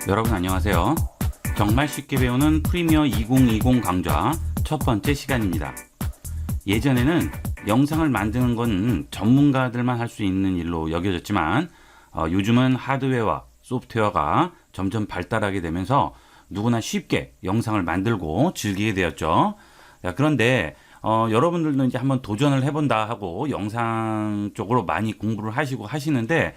여러분 안녕하세요. 정말 쉽게 배우는 프리미어 2020 강좌 첫 번째 시간입니다. 예전에는 영상을 만드는 건 전문가들만 할 수 있는 일로 여겨졌지만 요즘은 하드웨어와 소프트웨어가 점점 발달하게 되면서 누구나 쉽게 영상을 만들고 즐기게 되었죠. 그런데 여러분들도 이제 한번 도전을 해본다 하고 영상 쪽으로 많이 공부를 하시고 하시는데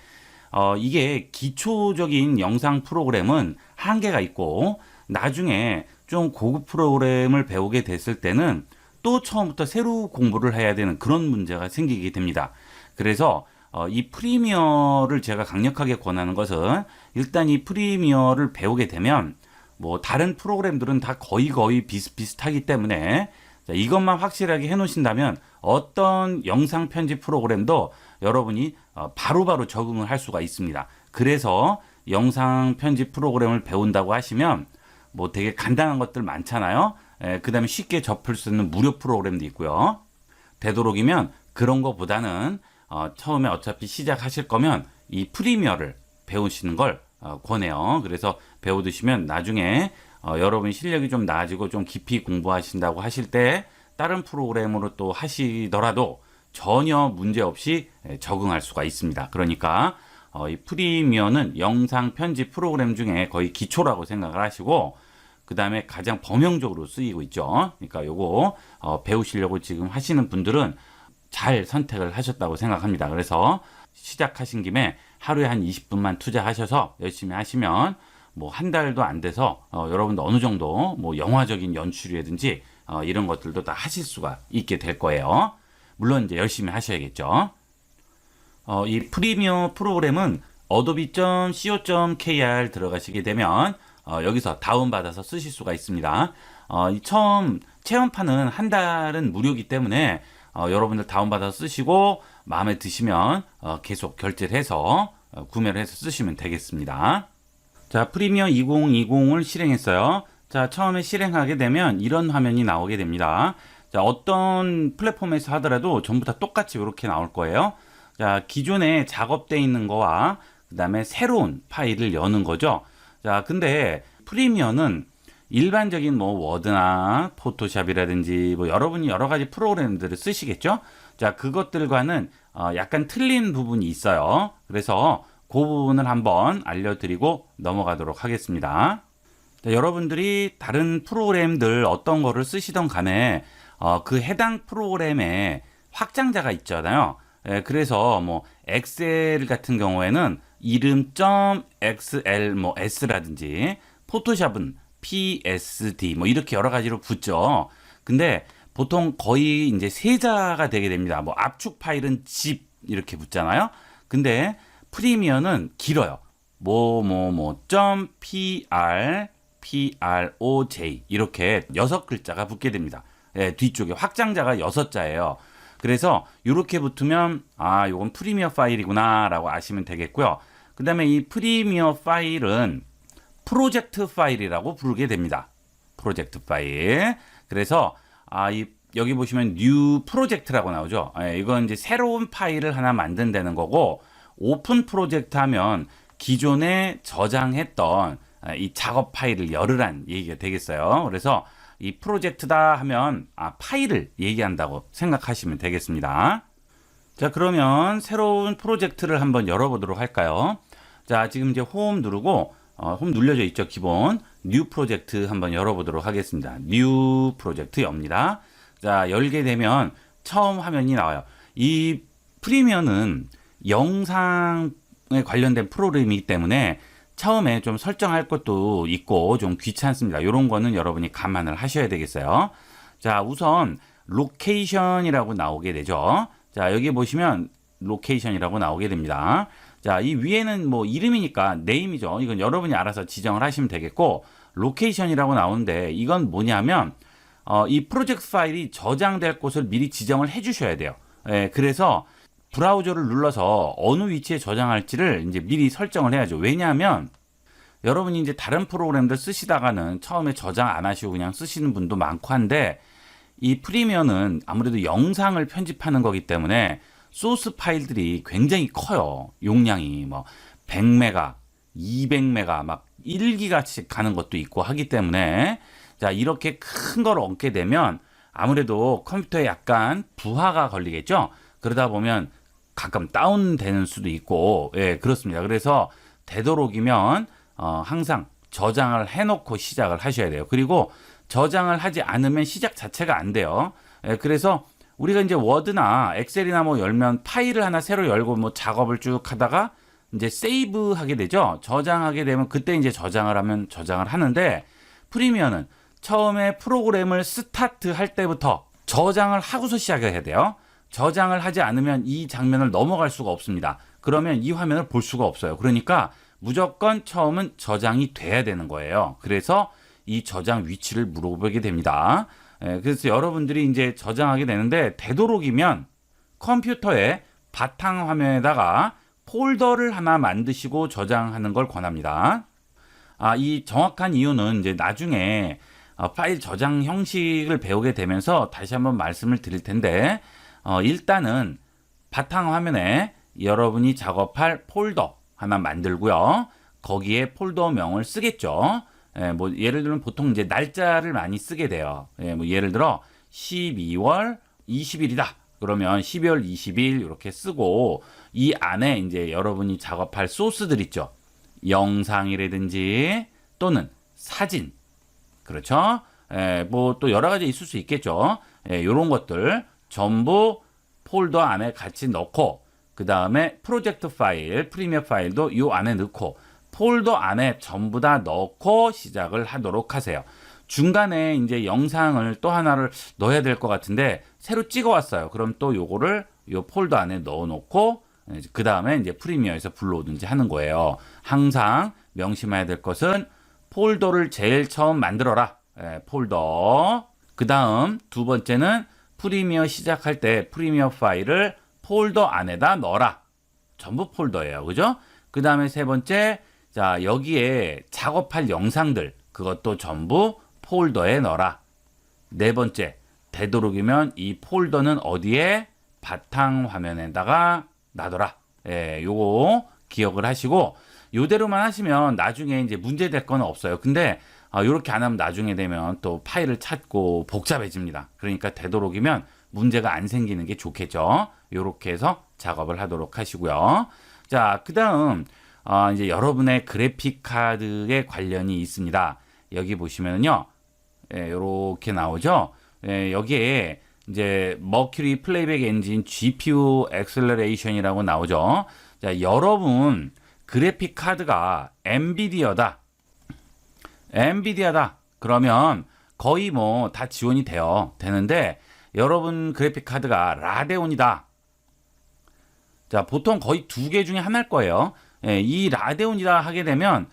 이게 기초적인 영상 프로그램은 한계가 있고 나중에 좀 고급 프로그램을 배우게 됐을 때는 또 처음부터 새로 공부를 해야 되는 그런 문제가 생기게 됩니다. 그래서 이 프리미어를 제가 강력하게 권하는 것은 일단 이 프리미어를 배우게 되면 뭐 다른 프로그램들은 다 거의 비슷비슷하기 때문에 이것만 확실하게 해놓으신다면 어떤 영상 편집 프로그램도 여러분이 바로바로 적응을 할 수가 있습니다. 그래서 영상 편집 프로그램을 배운다고 하시면 뭐 되게 간단한 것들 많잖아요. 그 다음에 쉽게 접할 수 있는 무료 프로그램도 있고요. 되도록이면 그런 것보다는 처음에 어차피 시작하실 거면 이 프리미어를 배우시는 걸 권해요. 그래서 배우드시면 나중에 여러분 실력이 좀 나아지고 좀 깊이 공부하신다고 하실 때 다른 프로그램으로 또 하시더라도 전혀 문제 없이 적응할 수가 있습니다. 그러니까 이 프리미어는 영상 편집 프로그램 중에 거의 기초라고 생각을 하시고 그 다음에 가장 범용적으로 쓰이고 있죠. 그러니까 요거 배우시려고 지금 하시는 분들은 잘 선택을 하셨다고 생각합니다. 그래서 시작하신 김에 하루에 한 20분만 투자하셔서 열심히 하시면 뭐 한 달도 안 돼서 여러분도 어느 정도 뭐 영화적인 연출이라든지 이런 것들도 다 하실 수가 있게 될 거예요. 물론 이제 열심히 하셔야겠죠. 이 프리미어 프로그램은 adobe.co.kr 들어가시게 되면 여기서 다운받아서 쓰실 수가 있습니다. 처음 체험판은 한 달은 무료이기 때문에 여러분들 다운받아서 쓰시고 마음에 드시면 계속 결제를 해서 구매를 해서 쓰시면 되겠습니다. 자, 프리미어 2020을 실행했어요. 자, 처음에 실행하게 되면 이런 화면이 나오게 됩니다. 자, 어떤 플랫폼에서 하더라도 전부 다 똑같이 이렇게 나올 거예요. 자, 기존에 작업되어 있는 거와 그 다음에 새로운 파일을 여는 거죠. 자, 근데 프리미어는 일반적인 뭐 워드나 포토샵이라든지 뭐 여러분이 여러 가지 프로그램들을 쓰시겠죠. 자, 그것들과는 약간 틀린 부분이 있어요. 그래서 그 부분을 한번 알려드리고 넘어가도록 하겠습니다. 자, 여러분들이 다른 프로그램들 어떤 거를 쓰시던 간에 그 해당 프로그램에 확장자가 있잖아요. 그래서 뭐 엑셀 같은 경우에는 이름 .xl 뭐 s라든지 포토샵은 psd 뭐 이렇게 여러 가지로 붙죠. 근데 보통 거의 이제 세자가 되게 됩니다. 뭐 압축 파일은 zip 이렇게 붙잖아요. 근데 프리미어는 길어요. .proj 이렇게 6글자가 붙게 됩니다. 뒤쪽에 확장자가 6자예요. 그래서 이렇게 붙으면 요건 프리미어 파일이구나 라고 아시면 되겠고요. 그 다음에 이 프리미어 파일은 프로젝트 파일이라고 부르게 됩니다. 프로젝트 파일. 그래서 여기 보시면 뉴 프로젝트라고 나오죠. 이건 이제 새로운 파일을 하나 만든다는 거고, 오픈 프로젝트 하면 기존에 저장했던 이 작업 파일을 열으란 얘기가 되겠어요. 그래서 이 프로젝트다 하면 파일을 얘기한다고 생각하시면 되겠습니다. 자, 그러면 새로운 프로젝트를 한번 열어보도록 할까요? 자, 지금 이제 홈 누르고 홈 눌려져 있죠. 기본 뉴 프로젝트 한번 열어보도록 하겠습니다. 뉴 프로젝트 엽니다. 자, 열게 되면 처음 화면이 나와요. 이 프리미어는 영상에 관련된 프로그램이기 때문에 처음에 좀 설정할 것도 있고 좀 귀찮습니다. 이런 거는 여러분이 감안을 하셔야 되겠어요. 자, 우선 로케이션이라고 나오게 되죠. 자, 여기 보시면 로케이션이라고 나오게 됩니다. 자, 이 위에는 뭐 이름이니까 네임이죠. 이건 여러분이 알아서 지정을 하시면 되겠고, 로케이션이라고 나오는데 이건 뭐냐면 이 프로젝트 파일이 저장될 곳을 미리 지정을 해 주셔야 돼요. 그래서 브라우저를 눌러서 어느 위치에 저장할지를 이제 미리 설정을 해야죠. 왜냐하면 여러분이 이제 다른 프로그램들 쓰시다가는 처음에 저장 안 하시고 그냥 쓰시는 분도 많고 한데, 이 프리미어는 아무래도 영상을 편집하는 거기 때문에 소스 파일들이 굉장히 커요. 용량이 뭐 100메가, 200메가 막 1기가씩 가는 것도 있고 하기 때문에 자, 이렇게 큰 걸 얻게 되면 아무래도 컴퓨터에 약간 부하가 걸리겠죠. 그러다 보면 가끔 다운되는 수도 있고, 예, 그렇습니다. 그래서 되도록이면 항상 저장을 해놓고 시작을 하셔야 돼요. 그리고 저장을 하지 않으면 시작 자체가 안 돼요. 예, 그래서 우리가 이제 워드나 엑셀이나 뭐 열면 파일을 하나 새로 열고 뭐 작업을 쭉 하다가 이제 세이브 하게 되죠. 저장하게 되면 그때 이제 저장을 하면 저장을 하는데 프리미어는 처음에 프로그램을 스타트 할 때부터 저장을 하고서 시작을 해야 돼요. 저장을 하지 않으면 이 장면을 넘어갈 수가 없습니다. 그러면 이 화면을 볼 수가 없어요. 그러니까 무조건 처음은 저장이 돼야 되는 거예요. 그래서 이 저장 위치를 물어보게 됩니다. 그래서 여러분들이 이제 저장하게 되는데 되도록이면 컴퓨터의 바탕화면에다가 폴더를 하나 만드시고 저장하는 걸 권합니다. 이 정확한 이유는 이제 나중에 파일 저장 형식을 배우게 되면서 다시 한번 말씀을 드릴 텐데 일단은 바탕화면에 여러분이 작업할 폴더 하나 만들고요. 거기에 폴더명을 쓰겠죠. 뭐 예를 들면 보통 이제 날짜를 많이 쓰게 돼요. 뭐 예를 들어 12월 20일이다. 그러면 12월 20일 이렇게 쓰고 이 안에 이제 여러분이 작업할 소스들 있죠. 영상이라든지 또는 사진. 그렇죠? 뭐 또 여러 가지 있을 수 있겠죠. 이런 것들 전부 폴더 안에 같이 넣고 그 다음에 프로젝트 파일, 프리미어 파일도 이 안에 넣고 폴더 안에 전부 다 넣고 시작을 하도록 하세요. 중간에 이제 영상을 또 하나를 넣어야 될 것 같은데 새로 찍어 왔어요. 그럼 또 요거를 요 폴더 안에 넣어 놓고 그 다음에 이제 프리미어에서 불러오든지 하는 거예요. 항상 명심해야 될 것은 폴더를 제일 처음 만들어라. 폴더. 그 다음 두 번째는 프리미어 시작할 때 프리미어 파일을 폴더 안에다 넣어라. 전부 폴더예요. 그죠? 그 다음에 세 번째, 자, 여기에 작업할 영상들, 그것도 전부 폴더에 넣어라. 네 번째, 되도록이면 이 폴더는 어디에? 바탕화면에다가 놔둬라. 요거 기억을 하시고, 요대로만 하시면 나중에 이제 문제 될 건 없어요. 근데 요렇게 안 하면 나중에 되면 또 파일을 찾고 복잡해집니다. 그러니까 되도록이면 문제가 안 생기는 게 좋겠죠. 요렇게 해서 작업을 하도록 하시고요. 자, 그 다음, 이제 여러분의 그래픽 카드에 관련이 있습니다. 여기 보시면요. 요렇게 나오죠. 여기에 이제 머큐리 플레이백 엔진 GPU 엑셀러레이션이라고 나오죠. 자, 여러분 그래픽 카드가 엔비디아다. 그러면 거의 뭐 다 지원이 되는데 여러분 그래픽 카드가 라데온이다. 자, 보통 거의 두 개 중에 하나일 거예요. 이 라데온이다 하게 되면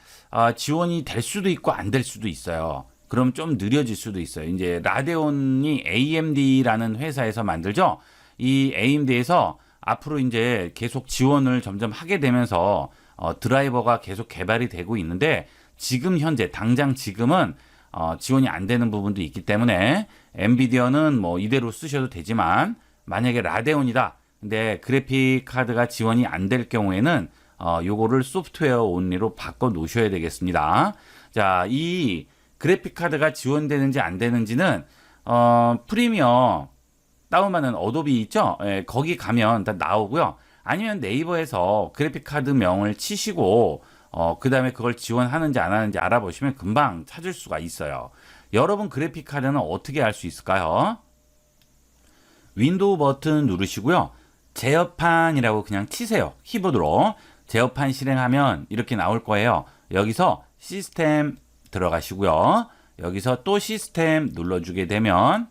지원이 될 수도 있고 안 될 수도 있어요. 그럼 좀 느려질 수도 있어요. 이제 라데온이 AMD라는 회사에서 만들죠. 이 AMD에서 앞으로 이제 계속 지원을 점점 하게 되면서 드라이버가 계속 개발이 되고 있는데 지금 현재 당장 지금은 지원이 안 되는 부분도 있기 때문에 엔비디아는 뭐 이대로 쓰셔도 되지만 만약에 라데온이다. 근데 그래픽 카드가 지원이 안 될 경우에는 요거를 소프트웨어 온리로 바꿔 놓으셔야 되겠습니다. 자, 이 그래픽 카드가 지원되는지 안 되는지는 프리미어 다운받는 어도비 있죠? 거기 가면 다 나오고요. 아니면 네이버에서 그래픽 카드 명을 치시고 그 다음에 그걸 지원하는지 안 하는지 알아보시면 금방 찾을 수가 있어요. 여러분 그래픽 카드는 어떻게 할 수 있을까요? 윈도우 버튼 누르시고요. 제어판이라고 그냥 치세요. 키보드로. 제어판 실행하면 이렇게 나올 거예요. 여기서 시스템 들어가시고요. 여기서 또 시스템 눌러주게 되면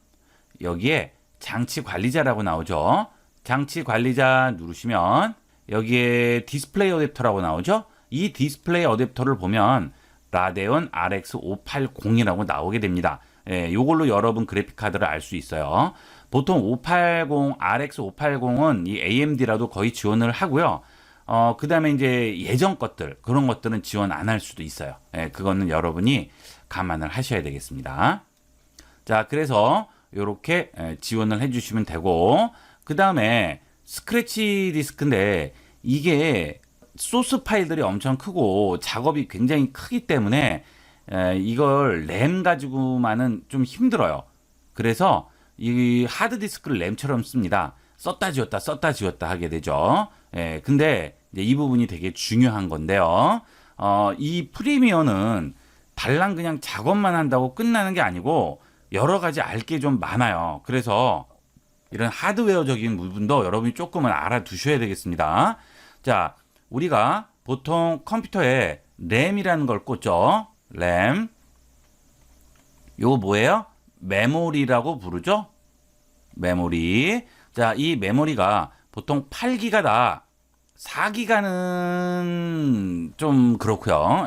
여기에 장치 관리자라고 나오죠. 장치 관리자 누르시면 여기에 디스플레이 어댑터라고 나오죠. 이 디스플레이 어댑터를 보면 라데온 RX 580이라고 나오게 됩니다. 요걸로 여러분 그래픽 카드를 알 수 있어요. 보통 580, RX 580은 이 AMD라도 거의 지원을 하고요. 그 다음에 이제 예전 것들, 그런 것들은 지원 안 할 수도 있어요. 그거는 여러분이 감안을 하셔야 되겠습니다. 자, 그래서 이렇게 지원을 해주시면 되고, 그 다음에 스크래치 디스크인데 이게 소스 파일들이 엄청 크고 작업이 굉장히 크기 때문에 이걸 램 가지고만은 좀 힘들어요. 그래서 이 하드디스크를 램처럼 씁니다. 썼다 지웠다 썼다 지웠다 하게 되죠. 근데 이제 이 부분이 되게 중요한 건데요. 이 프리미어는 달랑 그냥 작업만 한다고 끝나는 게 아니고 여러 가지 알 게 좀 많아요. 그래서 이런 하드웨어적인 부분도 여러분이 조금은 알아두셔야 되겠습니다. 자, 우리가 보통 컴퓨터에 램이라는 걸 꽂죠. 램. 요거 뭐예요? 메모리라고 부르죠. 메모리. 자, 이 메모리가 보통 8기가다. 4기가는 좀 그렇고요.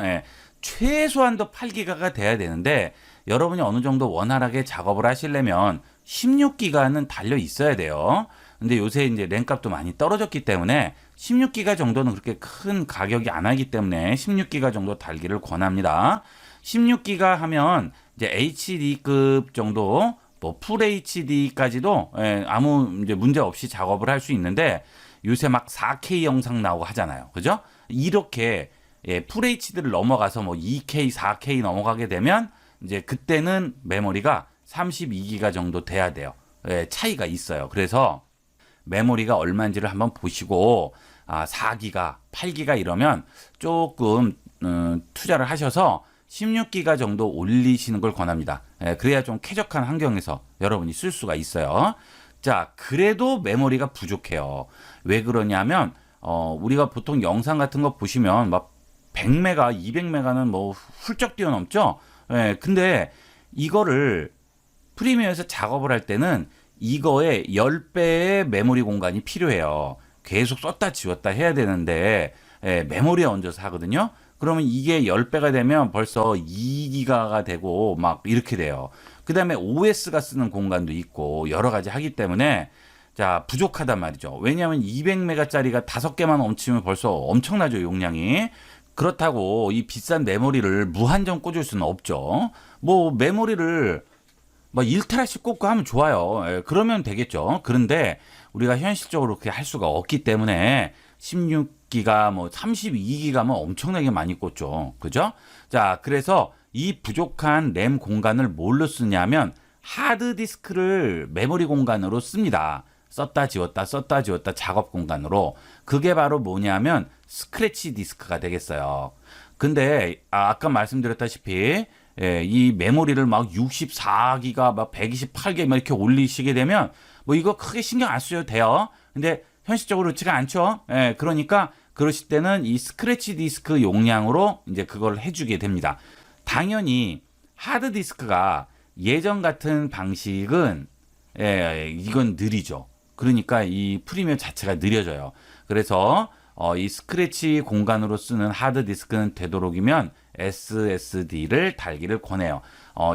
최소한도 8기가가 돼야 되는데 여러분이 어느 정도 원활하게 작업을 하시려면 16기가는 달려 있어야 돼요. 근데 요새 이제 램값도 많이 떨어졌기 때문에 16기가 정도는 그렇게 큰 가격이 안 하기 때문에 16기가 정도 달기를 권합니다. 16기가 하면 이제 HD급 정도, 뭐 풀 HD까지도 아무 이제 문제 없이 작업을 할 수 있는데 요새 막 4K 영상 나오고 하잖아요. 그죠? 이렇게 풀 HD를 넘어가서 뭐 2K, 4K 넘어가게 되면 이제 그때는 메모리가 32기가 정도 돼야 돼요. 차이가 있어요. 그래서 메모리가 얼마인지를 한번 보시고 4기가, 8기가 이러면 조금 투자를 하셔서 16기가 정도 올리시는 걸 권합니다. 그래야 좀 쾌적한 환경에서 여러분이 쓸 수가 있어요. 자, 그래도 메모리가 부족해요. 왜 그러냐면 우리가 보통 영상 같은 거 보시면 막 100메가, 200메가는 뭐 훌쩍 뛰어넘죠. 근데 이거를 프리미어에서 작업을 할 때는 이거의 10배의 메모리 공간이 필요해요. 계속 썼다 지웠다 해야 되는데 메모리에 얹어서 하거든요. 그러면 이게 10배가 되면 벌써 2기가가 되고 막 이렇게 돼요. 그 다음에 OS가 쓰는 공간도 있고 여러 가지 하기 때문에 자, 부족하단 말이죠. 왜냐하면 200메가짜리가 5개만 얹히면 벌써 엄청나죠, 용량이. 그렇다고 이 비싼 메모리를 무한정 꽂을 수는 없죠. 뭐 메모리를 뭐 1테라씩 꽂고 하면 좋아요. 그러면 되겠죠. 그런데 우리가 현실적으로 그렇게 할 수가 없기 때문에 16기가 뭐 32기가면 엄청나게 많이 꽂죠. 그죠? 자, 그래서 이 부족한 램 공간을 뭘로 쓰냐면 하드디스크를 메모리 공간으로 씁니다. 썼다 지웠다 썼다 지웠다 작업 공간으로. 그게 바로 뭐냐면 스크래치 디스크가 되겠어요. 근데 아까 말씀드렸다시피 이 메모리를 막 64기가 막 128개 막 이렇게 올리시게 되면 뭐 이거 크게 신경 안 쓰셔도 돼요. 근데 현실적으로 그렇지가 않죠. 그러니까 그러실 때는 이 스크래치 디스크 용량으로 이제 그걸 해주게 됩니다. 당연히 하드 디스크가 예전 같은 방식은 이건 느리죠. 그러니까 이 프리미어 자체가 느려져요. 그래서 이 스크래치 공간으로 쓰는 하드 디스크는 되도록이면 SSD를 달기를 권해요.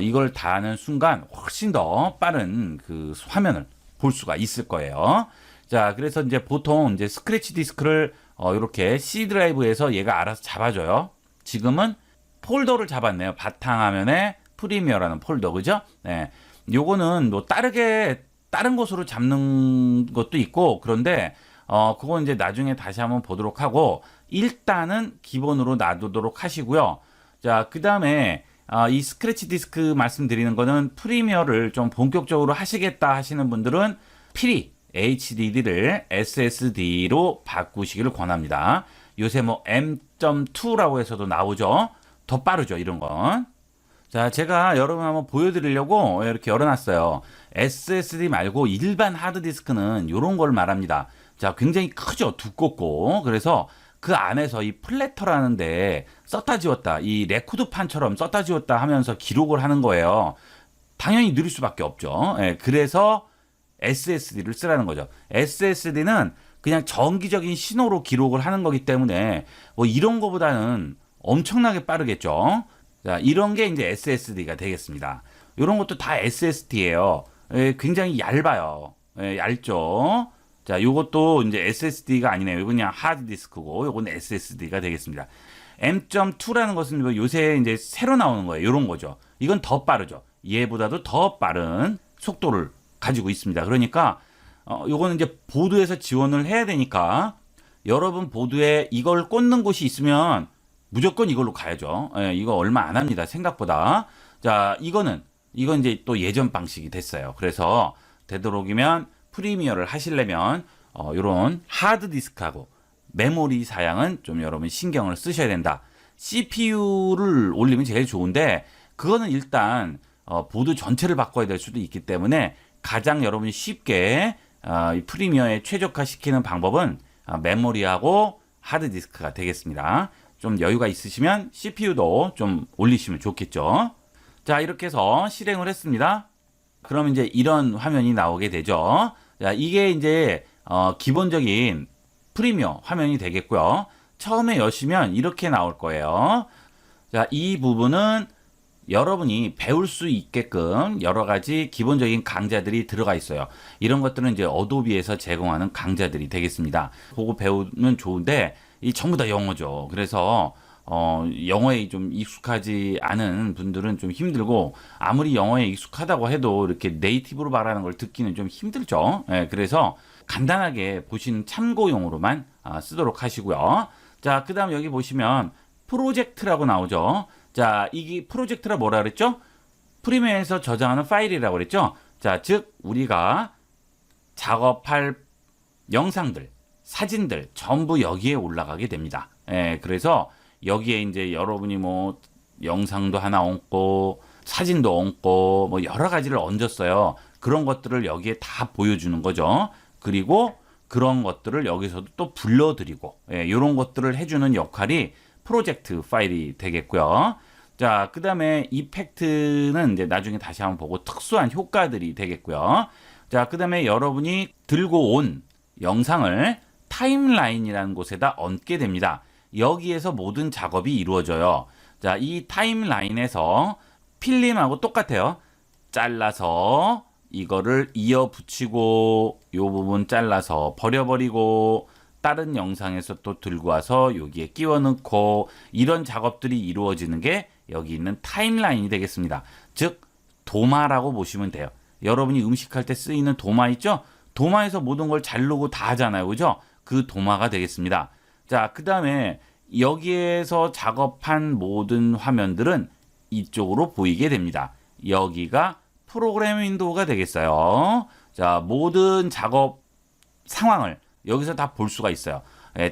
이걸 다하는 순간 훨씬 더 빠른 그 화면을 볼 수가 있을 거예요. 자, 그래서 이제 보통 이제 스크래치 디스크를 이렇게 C 드라이브에서 얘가 알아서 잡아줘요. 지금은 폴더를 잡았네요. 바탕화면에 프리미어라는 폴더, 그죠? 네. 요거는 뭐 다른 곳으로 잡는 것도 있고, 그런데 그건 이제 나중에 다시 한번 보도록 하고, 일단은 기본으로 놔두도록 하시고요. 자, 그 다음에 이 스크래치 디스크 말씀드리는 거는 프리미어를 좀 본격적으로 하시겠다 하시는 분들은 필히 HDD를 SSD로 바꾸시기를 권합니다. 요새 뭐 M.2라고 해서도 나오죠. 더 빠르죠, 이런 건. 자, 제가 여러분 한번 보여드리려고 이렇게 열어놨어요. SSD 말고 일반 하드디스크는 이런 걸 말합니다. 자, 굉장히 크죠, 두껍고. 그래서 그 안에서 이 플래터라는데 썼다 지웠다, 이 레코드판처럼 썼다 지웠다 하면서 기록을 하는 거예요. 당연히 느릴 수밖에 없죠. 그래서 SSD를 쓰라는 거죠. SSD는 그냥 정기적인 신호로 기록을 하는 거기 때문에 뭐 이런 거보다는 엄청나게 빠르겠죠. 자, 이런 게 이제 SSD가 되겠습니다. 이런 것도 다 SSD예요. 굉장히 얇아요. 얇죠. 자, 요것도 이제 SSD가 아니네요. 이건 그냥 하드디스크고, 요건 SSD가 되겠습니다. M.2라는 것은 뭐 요새 이제 새로 나오는 거예요. 요런 거죠. 이건 더 빠르죠. 얘보다도 더 빠른 속도를 가지고 있습니다. 그러니까 요거는 이제 보드에서 지원을 해야 되니까 여러분 보드에 이걸 꽂는 곳이 있으면 무조건 이걸로 가야죠. 예, 이거 얼마 안 합니다. 생각보다. 자, 이건 이제 또 예전 방식이 됐어요. 그래서 되도록이면 프리미어를 하시려면 요런 하드디스크하고 메모리 사양은 좀 여러분 신경을 쓰셔야 된다. CPU를 올리면 제일 좋은데 그거는 일단 보드 전체를 바꿔야 될 수도 있기 때문에 가장 여러분이 쉽게 이 프리미어에 최적화시키는 방법은 메모리하고 하드디스크가 되겠습니다. 좀 여유가 있으시면 CPU도 좀 올리시면 좋겠죠. 자, 이렇게 해서 실행을 했습니다. 그럼 이제 이런 화면이 나오게 되죠. 자, 이게 이제 기본적인 프리미어 화면이 되겠고요. 처음에 여시면 이렇게 나올 거예요. 자, 이 부분은 여러분이 배울 수 있게끔 여러 가지 기본적인 강좌들이 들어가 있어요. 이런 것들은 이제 어도비에서 제공하는 강좌들이 되겠습니다. 보고 배우면 좋은데 이 전부 다 영어죠. 그래서 영어에 좀 익숙하지 않은 분들은 좀 힘들고 아무리 영어에 익숙하다고 해도 이렇게 네이티브로 말하는 걸 듣기는 좀 힘들죠. 예, 그래서 간단하게 보시는 참고용으로만 쓰도록 하시고요. 자, 그 다음 여기 보시면 프로젝트라고 나오죠. 자, 이게 프로젝트라 뭐라 그랬죠? 프리미어에서 저장하는 파일이라고 그랬죠? 자, 즉 우리가 작업할 영상들, 사진들 전부 여기에 올라가게 됩니다. 예, 그래서 여기에 이제 여러분이 뭐 영상도 하나 얹고 사진도 얹고 뭐 여러 가지를 얹었어요. 그런 것들을 여기에 다 보여주는 거죠. 그리고 그런 것들을 여기서도 또 불러드리고 이런 것들을 해주는 역할이 프로젝트 파일이 되겠고요. 자, 그 다음에 이펙트는 이제 나중에 다시 한번 보고 특수한 효과들이 되겠고요. 자, 그 다음에 여러분이 들고 온 영상을 타임라인이라는 곳에다 얹게 됩니다. 여기에서 모든 작업이 이루어져요. 자, 이 타임라인에서 필름하고 똑같아요. 잘라서 이거를 이어 붙이고 요 부분 잘라서 버려버리고 다른 영상에서 또 들고 와서 여기에 끼워 넣고 이런 작업들이 이루어지는 게 여기 있는 타임라인이 되겠습니다. 즉 도마라고 보시면 돼요. 여러분이 음식할 때 쓰이는 도마 있죠? 도마에서 모든 걸 자르고 다 하잖아요. 그죠? 그 도마가 되겠습니다. 자, 그 다음에 여기에서 작업한 모든 화면들은 이쪽으로 보이게 됩니다. 여기가 프로그램 윈도우가 되겠어요. 자, 모든 작업 상황을 여기서 다 볼 수가 있어요.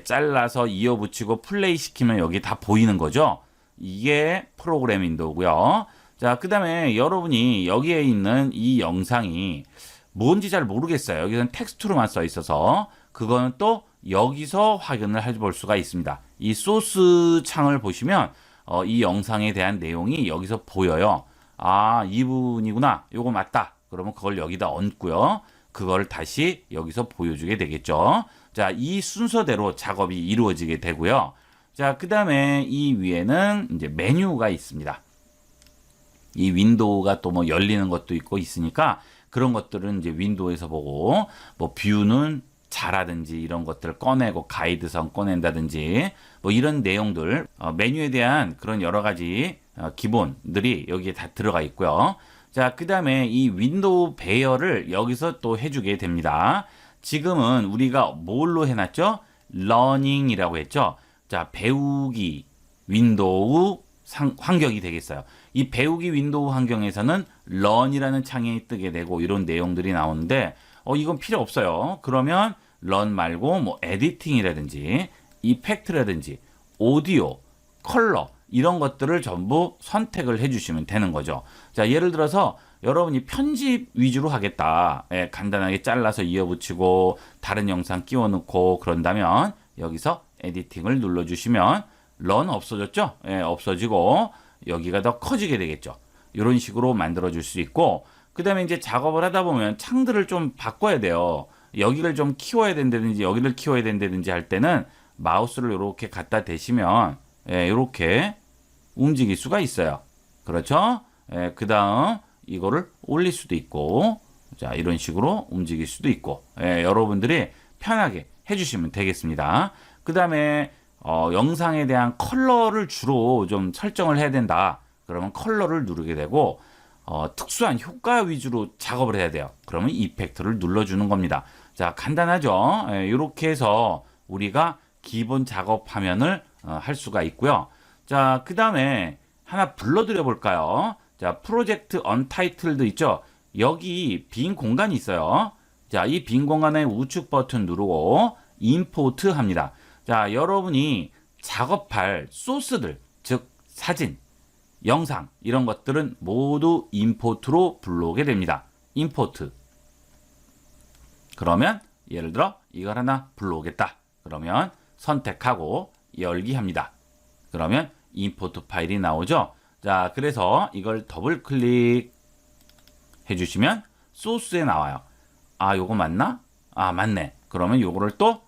잘라서 이어붙이고 플레이 시키면 여기 다 보이는 거죠. 이게 프로그램 윈도우고요. 자, 그 다음에 여러분이 여기에 있는 이 영상이 뭔지 잘 모르겠어요. 여기서는 텍스트로만 써 있어서 그거는 또 여기서 확인을 해볼 수가 있습니다. 이 소스 창을 보시면 이 영상에 대한 내용이 여기서 보여요. 아, 이 부분이구나. 요거 맞다. 그러면 그걸 여기다 얹고요. 그걸 다시 여기서 보여주게 되겠죠. 자, 이 순서대로 작업이 이루어지게 되고요. 자, 그 다음에 이 위에는 이제 메뉴가 있습니다. 이 윈도우가 또 뭐 열리는 것도 있고 있으니까 그런 것들은 이제 윈도우에서 보고 뭐 뷰는 자라든지 이런 것들을 꺼내고 가이드선 꺼낸다든지 뭐 이런 내용들 메뉴에 대한 그런 여러 가지 기본들이 여기에 다 들어가 있고요. 자, 그 다음에 이 윈도우 배열을 여기서 또 해주게 됩니다. 지금은 우리가 뭘로 해놨죠? 러닝이라고 했죠. 자, 배우기 윈도우 환경이 되겠어요. 이 배우기 윈도우 환경에서는 런이라는 창이 뜨게 되고 이런 내용들이 나오는데 이건 필요 없어요. 그러면 런 말고 뭐 에디팅이라든지 이펙트라든지 오디오, 컬러 이런 것들을 전부 선택을 해주시면 되는 거죠. 자, 예를 들어서 여러분이 편집 위주로 하겠다. 간단하게 잘라서 이어붙이고 다른 영상 끼워 넣고 그런다면 여기서 에디팅을 눌러주시면 런 없어졌죠? 없어지고 여기가 더 커지게 되겠죠. 이런 식으로 만들어 줄 수 있고 그 다음에 이제 작업을 하다 보면 창들을 좀 바꿔야 돼요. 여기를 좀 키워야 된다든지 여기를 키워야 된다든지 할 때는 마우스를 이렇게 갖다 대시면 이렇게 움직일 수가 있어요. 그렇죠? 그 다음 이거를 올릴 수도 있고 자, 이런 식으로 움직일 수도 있고 여러분들이 편하게 해주시면 되겠습니다. 그 다음에 영상에 대한 컬러를 주로 좀 설정을 해야 된다. 그러면 컬러를 누르게 되고 특수한 효과 위주로 작업을 해야 돼요. 그러면 이펙트를 눌러주는 겁니다. 자, 간단하죠? 이렇게 해서 우리가 기본 작업 화면을 할 수가 있고요. 자, 그 다음에 하나 불러드려 볼까요? 자, 프로젝트 언타이틀드 있죠? 여기 빈 공간이 있어요. 자, 이 빈 공간에 우측 버튼 누르고 임포트 합니다. 자, 여러분이 작업할 소스들, 즉 사진, 영상 이런 것들은 모두 임포트로 불러오게 됩니다. 임포트. 그러면 예를 들어 이걸 하나 불러오겠다. 그러면 선택하고 열기 합니다. 그러면 임포트 파일이 나오죠. 자, 그래서 이걸 더블 클릭 해주시면 소스에 나와요. 아, 요거 맞나? 아, 맞네. 그러면 요거를 또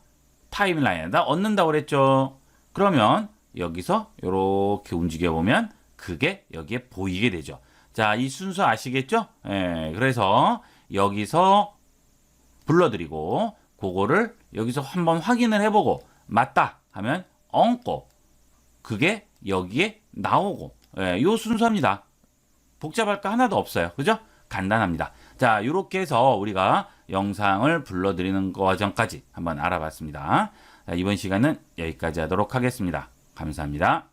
타임라인에다 얻는다고 그랬죠. 그러면 여기서 이렇게 움직여보면 그게 여기에 보이게 되죠. 자, 이 순서 아시겠죠? 예, 그래서 여기서 불러드리고 그거를 여기서 한번 확인을 해보고 맞다 하면 얹고 그게 여기에 나오고 예, 요 순서입니다. 복잡할 거 하나도 없어요. 그죠? 간단합니다. 자, 이렇게 해서 우리가 영상을 불러드리는 과정까지 한번 알아봤습니다. 자, 이번 시간은 여기까지 하도록 하겠습니다. 감사합니다.